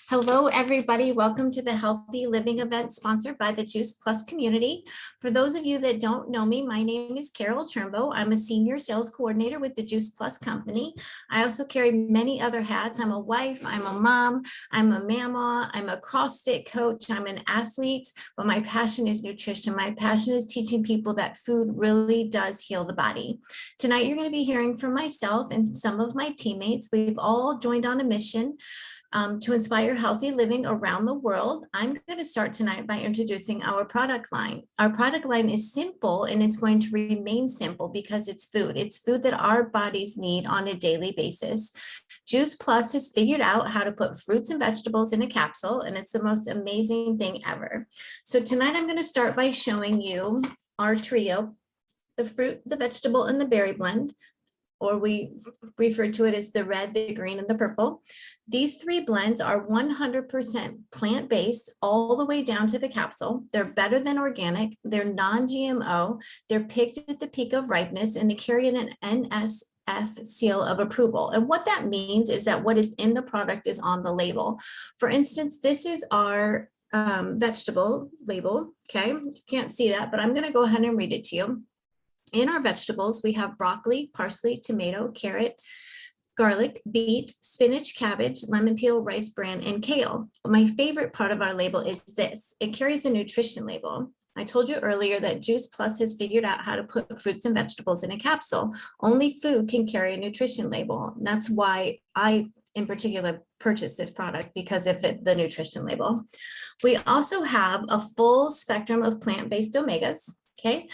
Hello, everybody. Welcome to the Healthy Living event sponsored by the Juice Plus community. For those of you that don't know me, my name is Carol Turnbow. I'm a senior sales coordinator with the Juice Plus company. I also carry many other hats. I'm a wife, I'm a mom, I'm a mama, I'm a CrossFit coach, I'm an athlete, but my passion is nutrition. My passion is teaching people that food really does heal the body. Tonight, you're going to be hearing from myself and some of my teammates. We've all joined on a mission to inspire healthy living around the world. I'm going to start tonight by introducing our product line. Our product line is simple and it's going to remain simple because it's food. It's food that our bodies need on a daily basis. Juice Plus has figured out how to put fruits and vegetables in a capsule, and it's the most amazing thing ever. So tonight I'm going to start by showing you our trio, the fruit, the vegetable, and the berry blend, or we refer to it as the red, the green, and the purple. These three blends are 100% plant-based all the way down to the capsule. They're better than organic. They're non-GMO. They're picked at the peak of ripeness, and they carry an NSF seal of approval. And what that means is that what is in the product is on the label. For instance, this is our vegetable label. Okay, you can't see that, but I'm going to go ahead and read it to you. In our vegetables, we have broccoli, parsley, tomato, carrot, garlic, beet, spinach, cabbage, lemon peel, rice bran, and kale. My favorite part of our label is this. It carries a nutrition label. I told you earlier that Juice Plus has figured out how to put fruits and vegetables in a capsule. Only food can carry a nutrition label. And that's why I, in particular, purchased this product, because of the nutrition label. We also have a full spectrum of plant-based omegas, okay?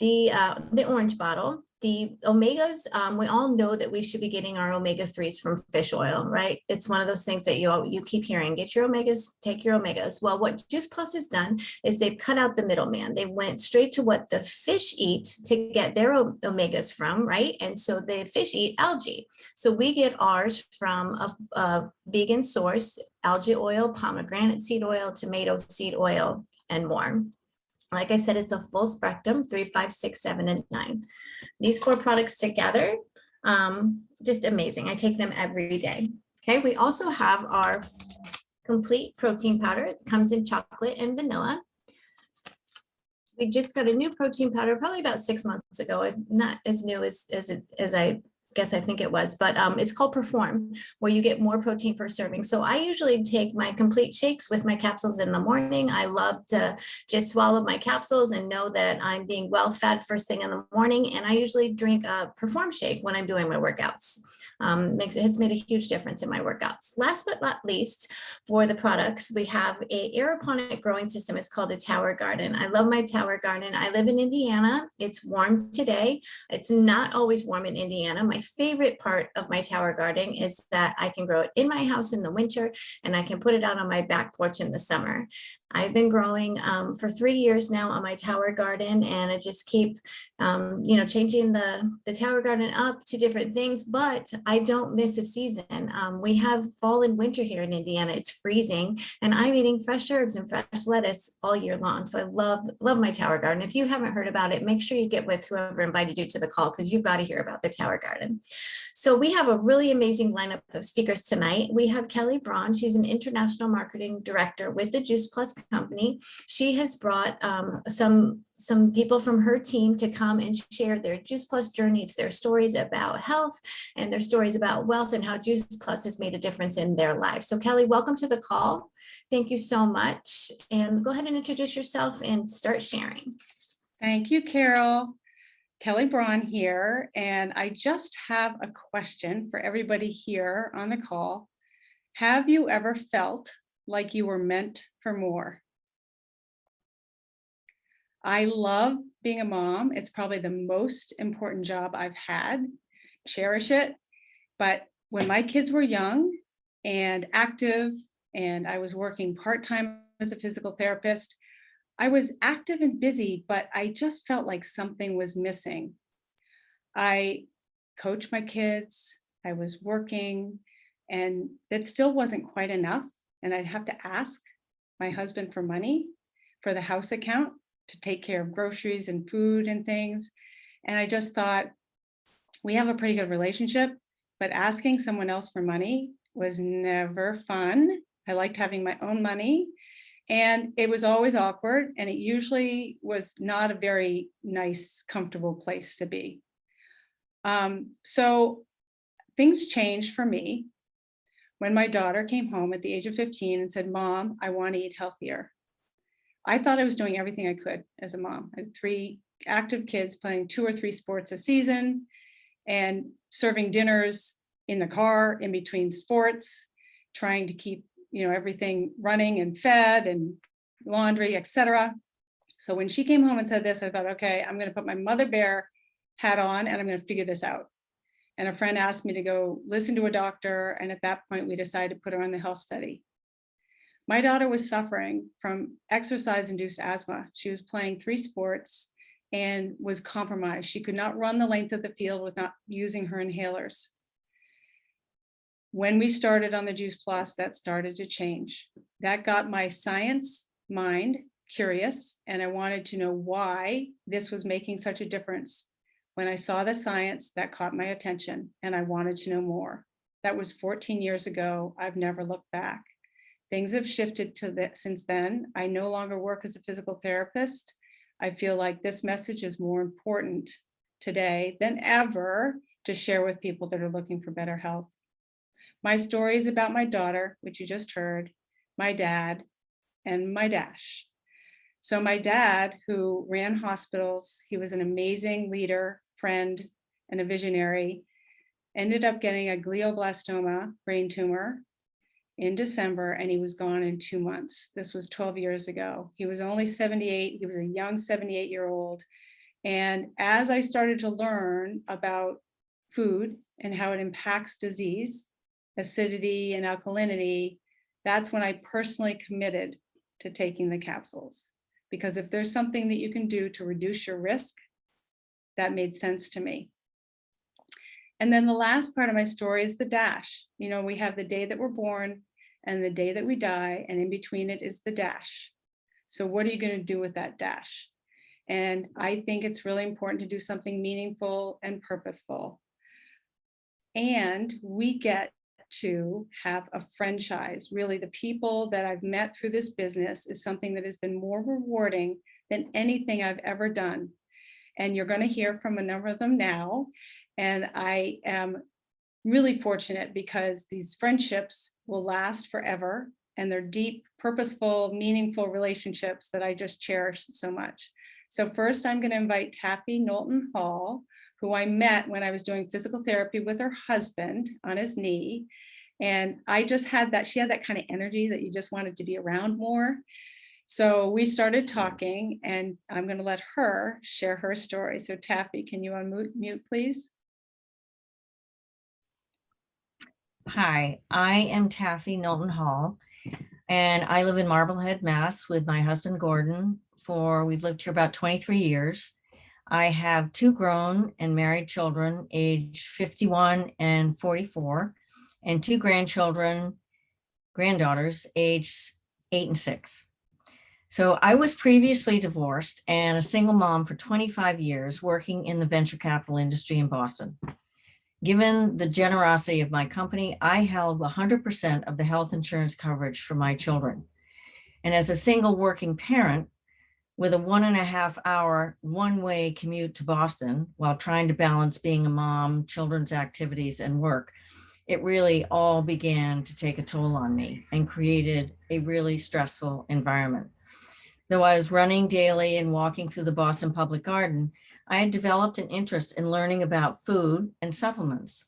The orange bottle, the omegas, we all know that we should be getting our omega-3s from fish oil, right? It's one of those things that you keep hearing, get your omegas, take your omegas. Well, what Juice Plus has done is they've cut out the middleman. They went straight to what the fish eat to get their omegas from, right? And so the fish eat algae. So we get ours from a vegan source, algae oil, pomegranate seed oil, tomato seed oil, and more. Like I said, it's a full spectrum, 3, 5, 6, 7, and 9. These 4 products together, just amazing. I take them every day. Okay, we also have our complete protein powder. It comes in chocolate and vanilla. We just got a new protein powder probably about 6 months ago. Not as new as I guess I think it was, but it's called Perform, where you get more protein per serving. So I usually take my complete shakes with my capsules in the morning. I love to just swallow my capsules and know that I'm being well fed first thing in the morning. And I usually drink a Perform shake when I'm doing my workouts. It's made a huge difference in my workouts. Last but not least, for the products, we have a aeroponic growing system. It's called a tower garden. I love my tower garden. I live in Indiana. It's warm today. It's not always warm in Indiana. My favorite part of my tower garden is that I can grow it in my house in the winter, and I can put it out on my back porch in the summer. I've been growing for 3 years now on my tower garden, and I just keep, changing the tower garden up to different things, but I don't miss a season. We have fall and winter here in Indiana. It's freezing, and I'm eating fresh herbs and fresh lettuce all year long. So I love my tower garden. If you haven't heard about it, make sure you get with whoever invited you to the call, because you've got to hear about the tower garden. So we have a really amazing lineup of speakers tonight. We have Kelley Braun. She's an international marketing director with the Juice Plus company. She has brought some people from her team to come and share their Juice Plus journeys, their stories about health, and their stories about wealth, and how Juice Plus has made a difference in their lives. So Kelley, welcome to the call. Thank you so much. And go ahead and introduce yourself and start sharing. Thank you, Carol. Kelley Braun here, and I just have a question for everybody here on the call. Have you ever felt like you were meant for more? I love being a mom. It's probably the most important job I've had. Cherish it. But when my kids were young and active, and I was working part-time as a physical therapist, I was active and busy, but I just felt like something was missing. I coached my kids, I was working, and that still wasn't quite enough. And I'd have to ask my husband for money for the house account to take care of groceries and food and things. And I just thought, we have a pretty good relationship, but asking someone else for money was never fun. I liked having my own money, and it was always awkward, and it usually was not a very nice, comfortable place to be. So things changed for me when my daughter came home at the age of 15 and said, "Mom, I want to eat healthier." I thought I was doing everything I could as a mom. I had 3 active kids playing 2 or 3 sports a season and serving dinners in the car in between sports, trying to keep, everything running and fed and laundry, etc. So when she came home and said this, I thought, okay, I'm going to put my mother bear hat on and I'm going to figure this out. And a friend asked me to go listen to a doctor. And at that point, we decided to put her on the health study. My daughter was suffering from exercise-induced asthma. She was playing 3 sports and was compromised. She could not run the length of the field without using her inhalers. When we started on the Juice Plus, that started to change. That got my science mind curious, and I wanted to know why this was making such a difference. When I saw the science, that caught my attention, and I wanted to know more. That was 14 years ago. I've never looked back. Things have shifted since then. I no longer work as a physical therapist. I feel like this message is more important today than ever to share with people that are looking for better health. My story is about my daughter, which you just heard, my dad, and my dash. So my dad, who ran hospitals, he was an amazing leader, friend, and a visionary, ended up getting a glioblastoma brain tumor in December, and he was gone in 2 months. This was 12 years ago. He was only 78. He was a young 78-year-old. And as I started to learn about food and how it impacts disease, acidity and alkalinity, that's when I personally committed to taking the capsules. Because if there's something that you can do to reduce your risk, that made sense to me. And then the last part of my story is the dash. We have the day that we're born and the day that we die, and in between it is the dash. So what are you going to do with that dash? And I think it's really important to do something meaningful and purposeful. And we get to have a franchise. Really, the people that I've met through this business is something that has been more rewarding than anything I've ever done. And you're going to hear from a number of them now. And I am really fortunate because these friendships will last forever, and they're deep, purposeful, meaningful relationships that I just cherish so much. So first, I'm going to invite Taffy Knowlton Hall, who I met when I was doing physical therapy with her husband on his knee. And I just had that, she had that kind of energy that you just wanted to be around more. So we started talking, and I'm going to let her share her story. So Taffy, can you unmute, please? Hi, I am Taffy Knowlton Hall, and I live in Marblehead, Mass. With my husband, Gordon. We've lived here about 23 years. I have 2 grown and married children, aged 51 and 44, and 2 granddaughters, aged 8 and 6. So I was previously divorced and a single mom for 25 years, working in the venture capital industry in Boston. Given the generosity of my company, I held 100% of the health insurance coverage for my children. And as a single working parent with a 1.5-hour one-way commute to Boston while trying to balance being a mom, children's activities, and work, it really all began to take a toll on me and created a really stressful environment. Though I was running daily and walking through the Boston Public Garden, I had developed an interest in learning about food and supplements.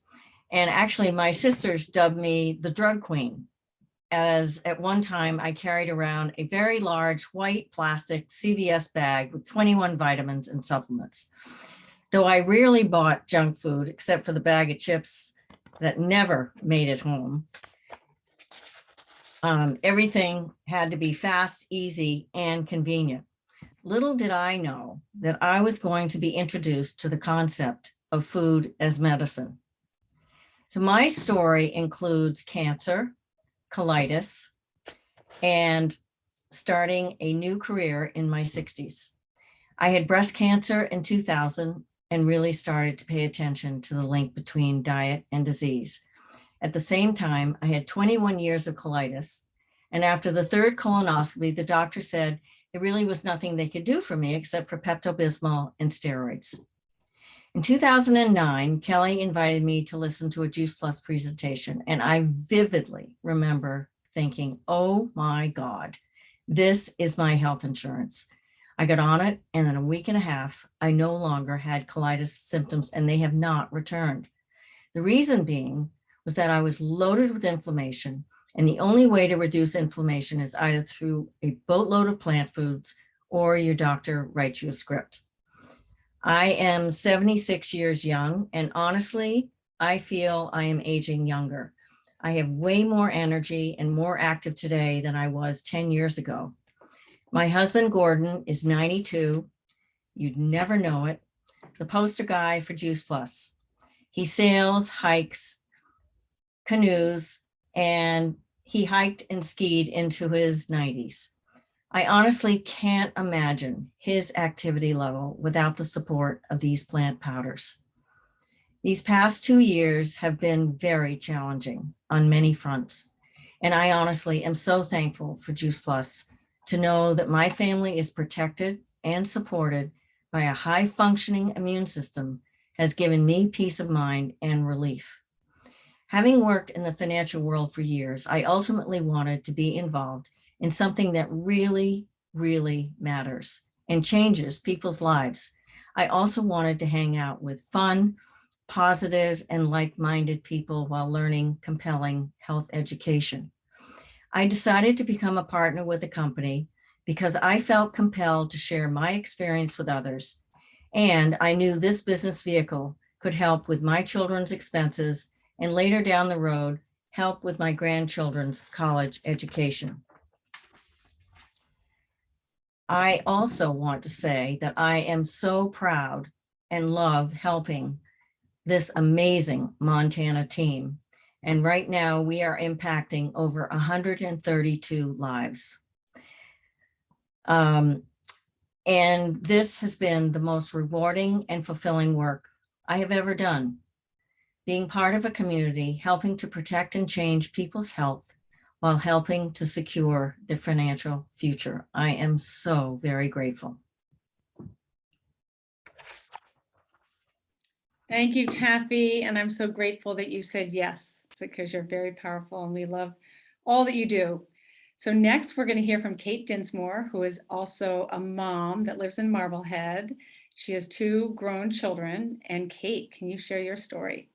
And actually, my sisters dubbed me the drug queen, as at one time I carried around a very large white plastic CVS bag with 21 vitamins and supplements. Though I rarely bought junk food, except for the bag of chips that never made it home, everything had to be fast, easy, and convenient. Little did I know that I was going to be introduced to the concept of food as medicine. So my story includes cancer, colitis, and starting a new career in my 60s. I had breast cancer in 2000 and really started to pay attention to the link between diet and disease. At the same time, I had 21 years of colitis And after the third colonoscopy, the doctor said it really was nothing they could do for me except for Pepto-Bismol and steroids. In 2009, Kelley invited me to listen to a Juice Plus presentation, and I vividly remember thinking, oh my God, this is my health insurance. I got on it, and in a week and a half, I no longer had colitis symptoms, and they have not returned. The reason being was that I was loaded with inflammation, and the only way to reduce inflammation is either through a boatload of plant foods or your doctor writes you a script. I am 76 years young, and honestly, I feel I am aging younger. I have way more energy and more active today than I was 10 years ago. My husband, Gordon, is 92. You'd never know it. The poster guy for Juice Plus. He sails, hikes, canoes, and he hiked and skied into his 90s. I honestly can't imagine his activity level without the support of these plant powders. These past 2 years have been very challenging on many fronts, and I honestly am so thankful for Juice Plus to know that my family is protected and supported by a high-functioning immune system has given me peace of mind and relief. Having worked in the financial world for years, I ultimately wanted to be involved in something that really, really matters and changes people's lives. I also wanted to hang out with fun, positive, and like-minded people while learning compelling health education. I decided to become a partner with the company because I felt compelled to share my experience with others, and I knew this business vehicle could help with my children's expenses and later down the road, help with my grandchildren's college education. I also want to say that I am so proud and love helping this amazing Montana team. And right now we are impacting over 132 lives. And this has been the most rewarding and fulfilling work I have ever done. Being part of a community, helping to protect and change people's health while helping to secure their financial future. I am so very grateful. Thank you, Taffy. And I'm so grateful that you said yes, because you're very powerful and we love all that you do. So next we're going to hear from Kate Dinsmore, who is also a mom that lives in Marblehead. She has 2 grown children. And Kate, can you share your story?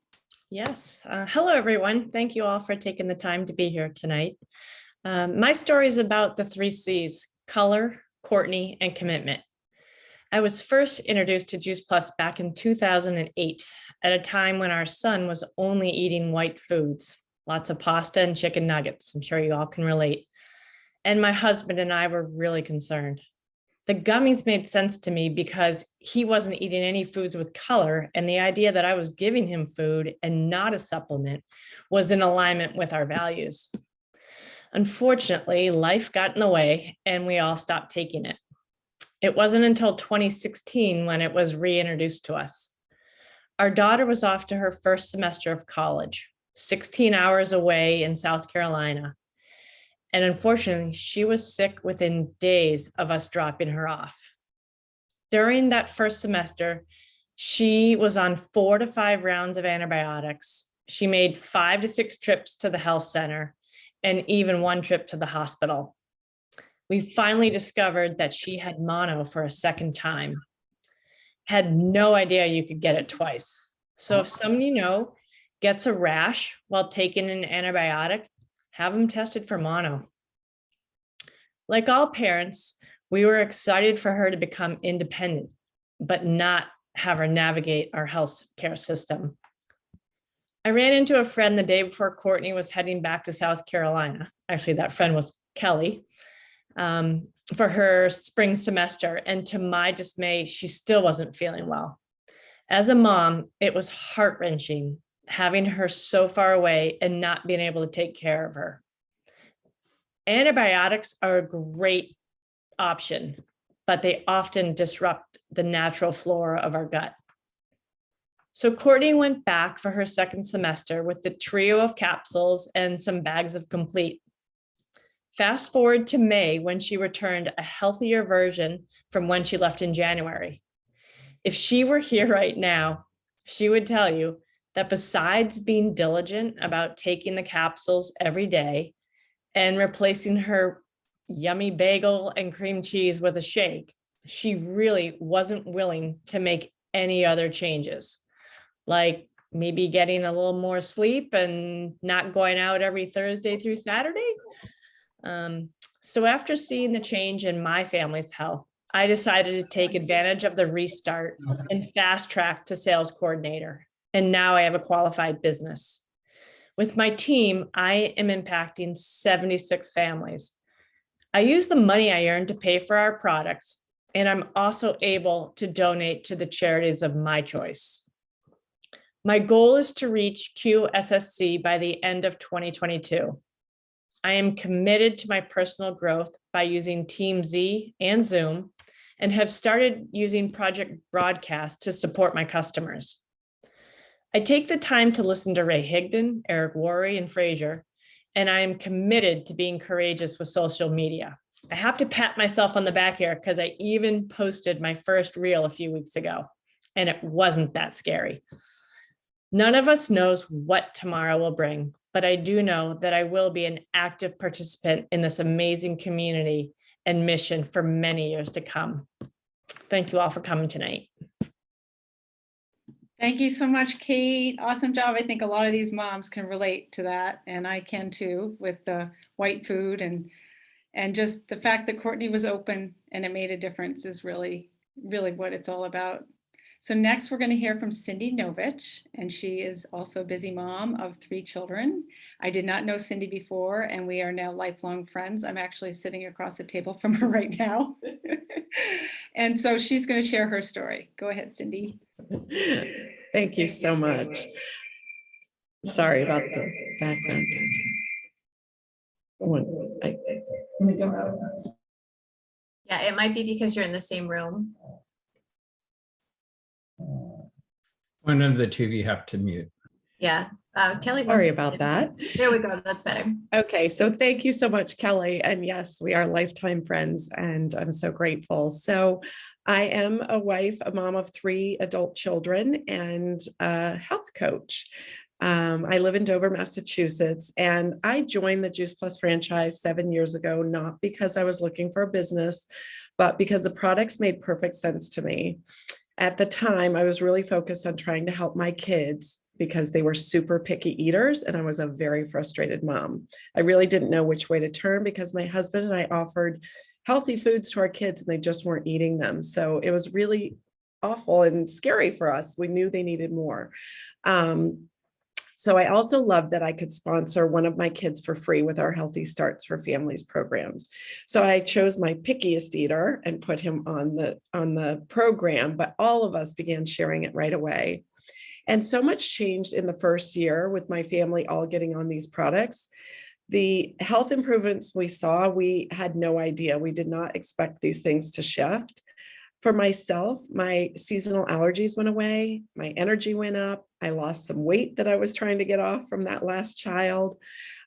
Yes. Hello, everyone. Thank you all for taking the time to be here tonight. My story is about the 3 C's: color, Courtney, and commitment. I was first introduced to Juice Plus back in 2008 at a time when our son was only eating white foods, lots of pasta and chicken nuggets. I'm sure you all can relate. And my husband and I were really concerned. The gummies made sense to me because he wasn't eating any foods with color, and the idea that I was giving him food and not a supplement was in alignment with our values. Unfortunately, life got in the way and we all stopped taking it. It wasn't until 2016 when it was reintroduced to us. Our daughter was off to her first semester of college, 16 hours away in South Carolina. And unfortunately, she was sick within days of us dropping her off. During that first semester, she was on 4 to 5 rounds of antibiotics. She made 5 to 6 trips to the health center and even 1 trip to the hospital. We finally discovered that she had mono for a second time. Had no idea you could get it twice. So if someone you know gets a rash while taking an antibiotic, have them tested for mono. Like all parents, we were excited for her to become independent, but not have her navigate our health care system. I ran into a friend the day before Courtney was heading back to South Carolina. Actually, that friend was Kelley, for her spring semester. And to my dismay, she still wasn't feeling well. As a mom, it was heart-wrenching having her so far away and not being able to take care of her. Antibiotics are a great option, but they often disrupt the natural flora of our gut. So Courtney went back for her second semester with the trio of capsules and some bags of complete. Fast forward to May when she returned a healthier version from when she left in January. If she were here right now, she would tell you that besides being diligent about taking the capsules every day and replacing her yummy bagel and cream cheese with a shake, she really wasn't willing to make any other changes, like maybe getting a little more sleep and not going out every Thursday through Saturday. So after seeing the change in my family's health, I decided to take advantage of the restart and fast track to sales coordinator. And now I have a qualified business. With my team, I am impacting 76 families. I use the money I earn to pay for our products, and I'm also able to donate to the charities of my choice. My goal is to reach QSSC by the end of 2022. I am committed to my personal growth by using TeamZ and Zoom, and have started using Project Broadcast to support my customers. I take the time to listen to Ray Higdon, Eric Worre, and Fraser, and I am committed to being courageous with social media. I have to pat myself on the back here because I even posted my first reel a few weeks ago, and it wasn't that scary. None of us knows what tomorrow will bring, but I do know that I will be an active participant in this amazing community and mission for many years to come. Thank you all for coming tonight. Thank you so much, Kate. Awesome job. I think a lot of these moms can relate to that, and I can too, with the white food and just the fact that Courtney was open and it made a difference is really, really what it's all about. So next we're going to hear from Cindy Novich, and she is also a busy mom of 3 children. I did not know Cindy before, and we are now lifelong friends. I'm actually sitting across the table from her right now. And so she's going to share her story. Go ahead, Cindy. Thank you so much. Sorry about the background. Yeah, it might be because you're in the same room. One of the two you have to mute. Yeah, Kelly. Sorry about that. There we go. That's better. Okay, so thank you so much, Kelly. And yes, we are lifetime friends, and I'm so grateful. So I am a wife, a mom of 3 adult children, and a health coach. I live in Dover, Massachusetts, and I joined the Juice Plus franchise 7 years ago, not because I was looking for a business, but because the products made perfect sense to me. At the time, I was really focused on trying to help my kids because they were super picky eaters, and I was a very frustrated mom. I really didn't know which way to turn because my husband and I offered healthy foods to our kids and they just weren't eating them. So it was really awful and scary for us. We knew they needed more. So I also loved that I could sponsor one of my kids for free with our Healthy Starts for Families programs. So I chose my pickiest eater and put him on the program, but all of us began sharing it right away. And so much changed in the first year with my family all getting on these products. The health improvements we saw, we had no idea. We did not expect these things to shift. For myself, my seasonal allergies went away, my energy went up, I lost some weight that I was trying to get off from that last child.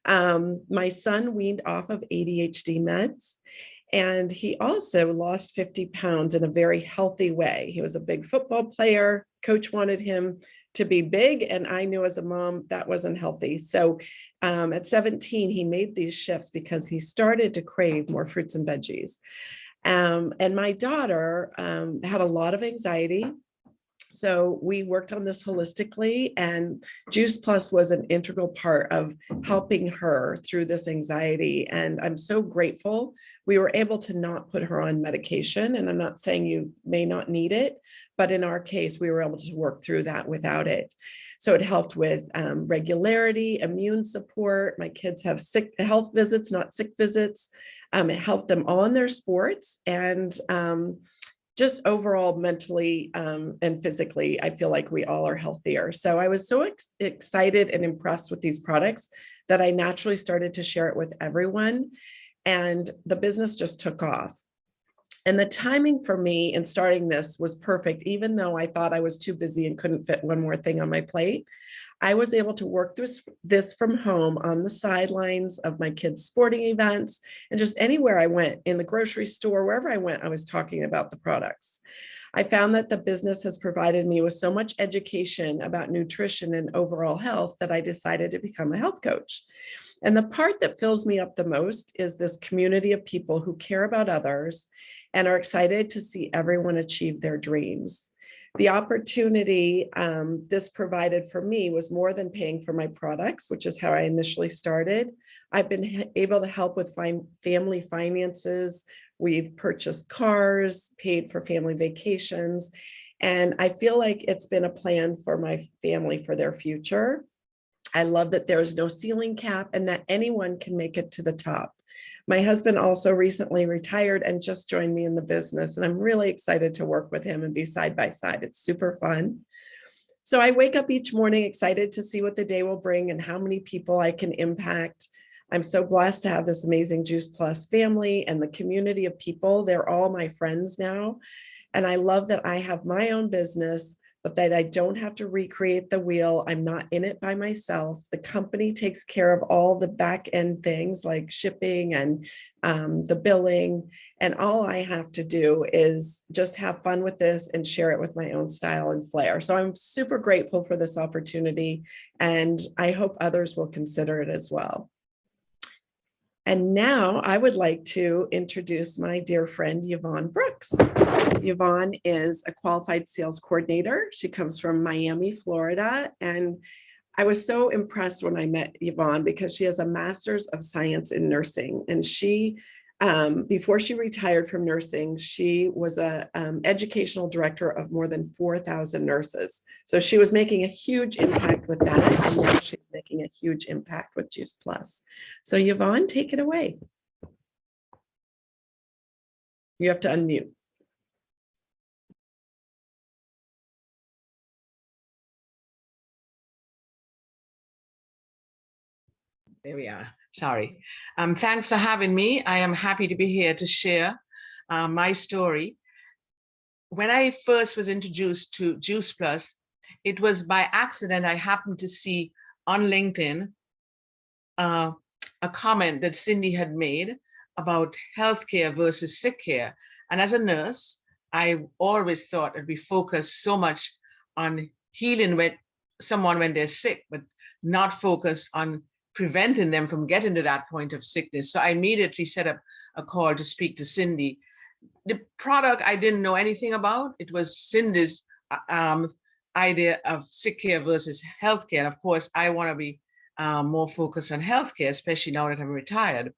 My son weaned off of ADHD meds, and he also lost 50 pounds in a very healthy way. He was a big football player. Coach wanted him to be big, and I knew as a mom that wasn't healthy. So at 17, he made these shifts because he started to crave more fruits and veggies. And my daughter had a lot of anxiety. So we worked on this holistically, and Juice Plus was an integral part of helping her through this anxiety. And I'm so grateful we were able to not put her on medication. And I'm not saying you may not need it, but in our case, we were able to work through that without it. So it helped with regularity, immune support. My kids have health visits, not sick visits. It helped them all in their sports, and just overall mentally and physically, I feel like we all are healthier. So I was so excited and impressed with these products that I naturally started to share it with everyone, and the business just took off. And the timing for me in starting this was perfect, even though I thought I was too busy and couldn't fit one more thing on my plate. I was able to work through this from home on the sidelines of my kids' sporting events and just anywhere I went, in the grocery store, wherever I went, I was talking about the products. I found that the business has provided me with so much education about nutrition and overall health that I decided to become a health coach. And the part that fills me up the most is this community of people who care about others and are excited to see everyone achieve their dreams. The opportunity this provided for me was more than paying for my products, which is how I initially started. I've been able to help with family finances. We've purchased cars, paid for family vacations, and I feel like it's been a plan for my family for their future. I love that there is no ceiling cap and that anyone can make it to the top. My husband also recently retired and just joined me in the business, and I'm really excited to work with him and be side by side. It's super fun. So I wake up each morning excited to see what the day will bring and how many people I can impact. I'm so blessed to have this amazing Juice Plus family and the community of people. They're all my friends now. And I love that I have my own business, but that I don't have to recreate the wheel. I'm not in it by myself. The company takes care of all the back end things like shipping and the billing. And all I have to do is just have fun with this and share it with my own style and flair. So I'm super grateful for this opportunity, and I hope others will consider it as well. And now I would like to introduce my dear friend, Yvonne Brooks. Yvonne is a qualified sales coordinator. She comes from Miami, Florida. And I was so impressed when I met Yvonne because she has a master's of science in nursing. And she, before she retired from nursing, she was a educational director of more than 4,000 nurses. So she was making a huge impact with that. And now she's making a huge impact with Juice Plus. So Yvonne, take it away. You have to unmute. There we are. Sorry. Thanks for having me. I am happy to be here to share my story. When I first was introduced to Juice Plus, it was by accident. I happened to see on LinkedIn a comment that Cindy had made about healthcare versus sick care. And as a nurse, I always thought that we focus so much on healing when someone when they're sick, but not focused on preventing them from getting to that point of sickness. So I immediately set up a call to speak to Cindy. The product I didn't know anything about. It was Cindy's idea of sick care versus healthcare. And of course, I want to be more focused on healthcare, especially now that I'm retired.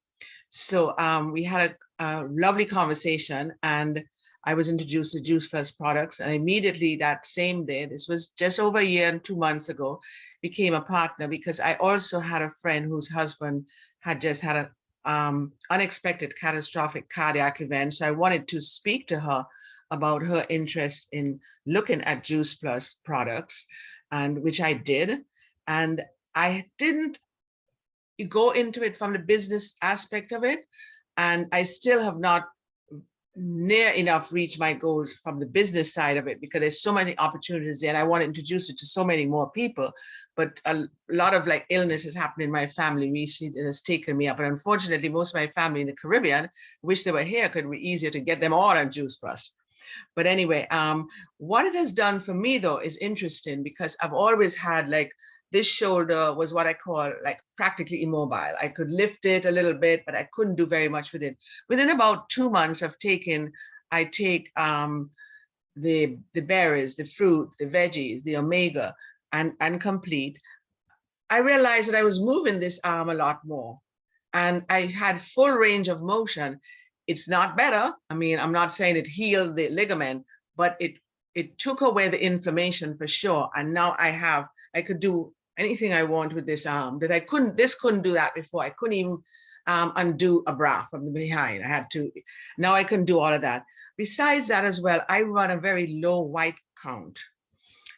So we had a lovely conversation, and I was introduced to Juice Plus products, and immediately that same day, this was just over a year and 2 months ago, became a partner because I also had a friend whose husband had just had an unexpected catastrophic cardiac event. So I wanted to speak to her about her interest in looking at Juice Plus products, and which I did. And I didn't go into it from the business aspect of it, and I still have not near enough reach my goals from the business side of it because there's so many opportunities there and I want to introduce it to so many more people. But a lot of like illness has happened in my family recently that has taken me up. And unfortunately, most of my family in the Caribbean, wish they were here, could be easier to get them all on Juice Plus. But anyway, what it has done for me though is interesting because I've always had like this shoulder was what I call like practically immobile. I could lift it a little bit, but I couldn't do very much with it. Within about 2 months of taking, I take the berries, the fruit, the veggies, the omega, and complete. I realized that I was moving this arm a lot more, and I had full range of motion. It's not better. I mean, I'm not saying it healed the ligament, but it took away the inflammation for sure. And now I could do anything I want with this arm that this couldn't do that before. I couldn't even undo a bra from the behind. I had to, now I can do all of that. Besides that as well, I run a very low white count.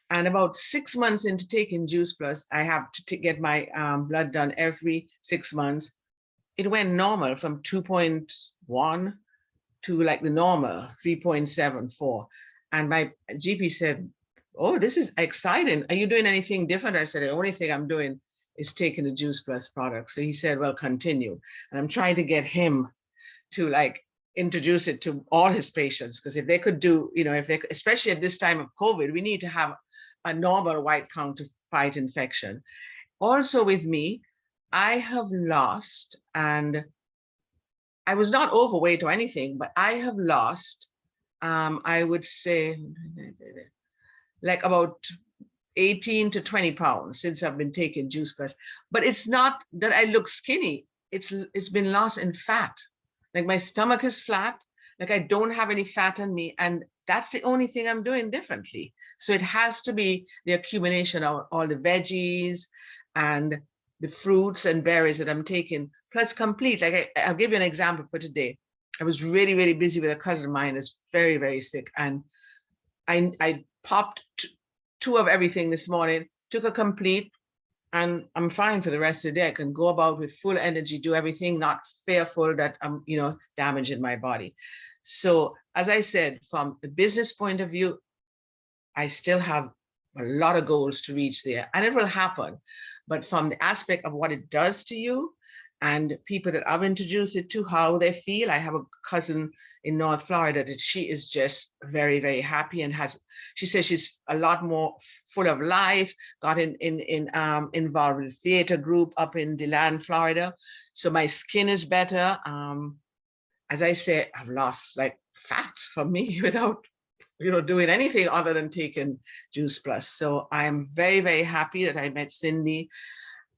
And about 6 months into taking Juice Plus, I have to get my blood done every 6 months. It went normal from 2.1 to like the normal 3.74. And my GP said, oh, this is exciting. Are you doing anything different? I said, the only thing I'm doing is taking the Juice Plus product. So he said, well, continue. And I'm trying to get him to like introduce it to all his patients, because if they could do, you know, if they, especially at this time of COVID, we need to have a normal white count to fight infection. Also with me, I have lost, and I was not overweight or anything, but I have lost, I would say, like about 18 to 20 pounds since I've been taking Juice Plus. But it's not that I look skinny. It's been lost in fat. Like my stomach is flat. Like I don't have any fat on me. And that's the only thing I'm doing differently. So it has to be the accumulation of all the veggies and the fruits and berries that I'm taking, plus complete. Like I'll give you an example for today. I was really, really busy with a cousin of mine that's very, very sick. And I popped two of everything this morning, took a complete, and I'm fine for the rest of the day. I can go about with full energy, do everything, not fearful that I'm, you know, damaging my body. So as I said, from the business point of view, I still have a lot of goals to reach there, and it will happen. But from the aspect of what it does to you and people that I've introduced it to, how they feel. I have a cousin in North Florida that she is just very, very happy and she says she's a lot more full of life, got involved with a theater group up in DeLand, Florida. So my skin is better. As I say, I've lost like fat from me without, you know, doing anything other than taking Juice Plus. So I'm very, very happy that I met Cindy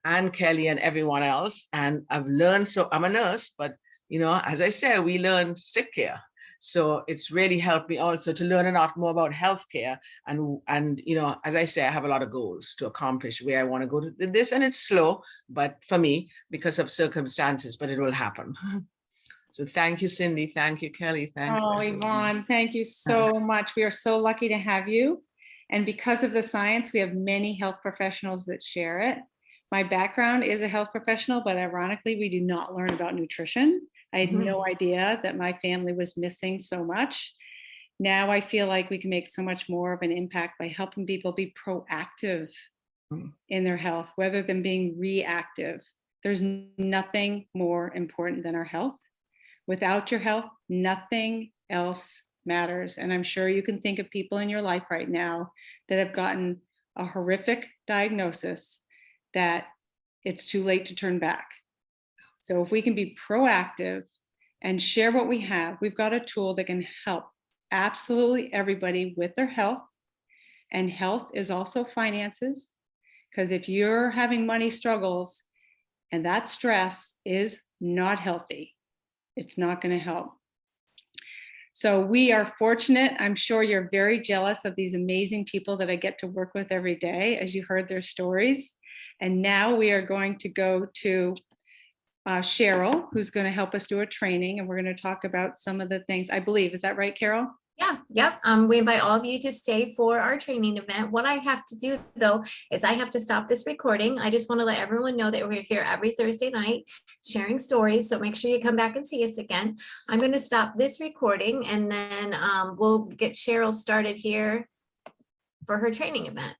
and Kelley and everyone else. And I've learned, so I'm a nurse, but you know, as I said, we learn sick care. So it's really helped me also to learn a lot more about healthcare. And you know, as I say, I have a lot of goals to accomplish where I want to go to this, and it's slow, but for me, because of circumstances, but it will happen. So thank you, Cindy. Thank you, Kelley. Thank you. Oh, Yvonne, thank you so much. We are so lucky to have you. And because of the science, we have many health professionals that share it. My background is a health professional, but ironically, we do not learn about nutrition. I had no idea that my family was missing so much. Now I feel like we can make so much more of an impact by helping people be proactive in their health, rather than being reactive. There's nothing more important than our health. Without your health, nothing else matters. And I'm sure you can think of people in your life right now that have gotten a horrific diagnosis that it's too late to turn back. So if we can be proactive and share what we have, we've got a tool that can help absolutely everybody with their health. And health is also finances, because if you're having money struggles and that stress is not healthy, it's not going to help. So we are fortunate. I'm sure you're very jealous of these amazing people that I get to work with every day, as you heard their stories. And now we are going to go to Cheryl, who's going to help us do a training, and we're going to talk about some of the things, I believe. Is that right, Carol? Yeah, yep. We invite all of you to stay for our training event. What I have to do though, is I have to stop this recording. I just want to let everyone know that we're here every Thursday night sharing stories. So make sure you come back and see us again. I'm going to stop this recording, and then we'll get Cheryl started here for her training event.